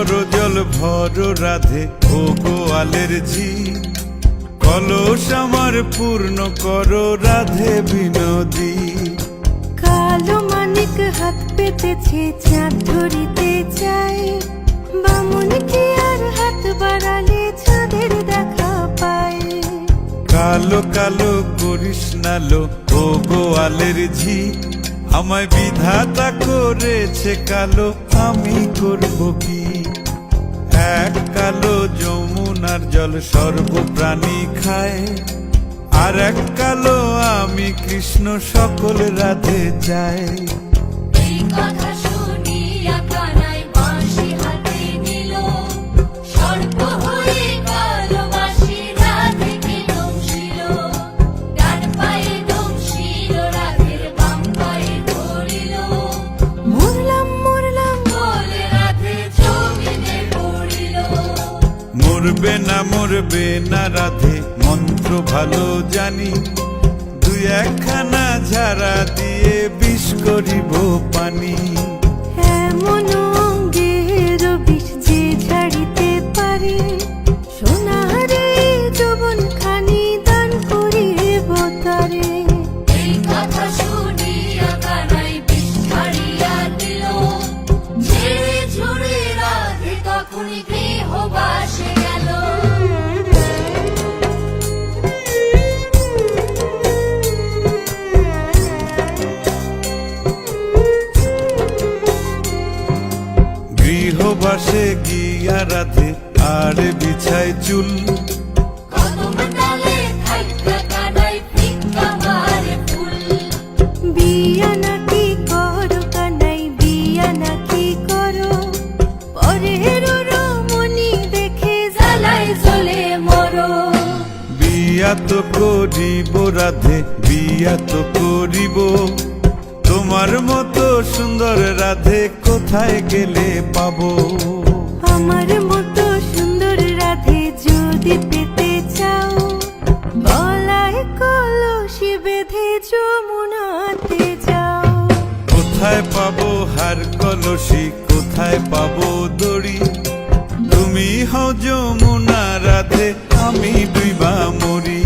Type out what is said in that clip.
করো জল ভর রাধে ও গোয়ালের ঝি, কলস আমার পূর্ণ করো রাধে বিনোদী। কালো মানিক হাত পেতেছে চাঁদ ধরিতে চাই, বামুন কি আর হাত বাড়ালে চাঁদের দেখা পায়। কালো কালো করিস নালো ও গোয়ালের ঝি, আমায় বিধাতা করেছে কালো, আমি করব কি? এক কালো যমুনার জল সর্বপ্রাণী খায়, আর এক কালো আমি কৃষ্ণ সকল রাধে চাই। এই কথা শুনিয়া কানাই বাঁশি হাতে নিল, সর্প হয়ে কালো বাঁশি রাধেকে দংশিল। ডান পায়ে দংশিল রাধের বাম পায়ে ধরিল, মরলাম মরলাম বলে রাধে জমিনে পড়িল। মরবে না রাধে মন্ত্র ভালো জানি, দুই একখানা ঝাড়া দিয়ে বিষ করিব পানি। এমন অঙ্গের বিষ যে ঝাড়িতে পারে, সোনারে যৌবন খানি দান করিব তারে। এই কথা শুনিয়া কানাই বিষ ছাড়িয়া দিল, ঝেড়ে ঝুড়ে রাধে তখনই গৃহবাসে গেল। গৃহবাসে গিয়া রাধে আর বিছায় চুল, কদম ডালে থাইকা কানাই ফিক্কা মারে ফুল। বিয়া নাকি করো কানাই বিয়া নাকি করো, পরের রমণী দেখে জ্বালাই জ্বলে মরো। বিয়া তো করিব রাধে বিয়া তো করিব, তোমার মতো সুন্দর রাধে কোথায় গেলে পাবো? আমার মতো সুন্দর রাধে যদি পেতে চাও, গলায় কলসি বেঁধে যমুনাতে যাও। কোথায় পাবো হার কলসি, কোথায় পাবো দড়ি? তুমি হও যমুনা রাধে, আমি ডুইবা মরি।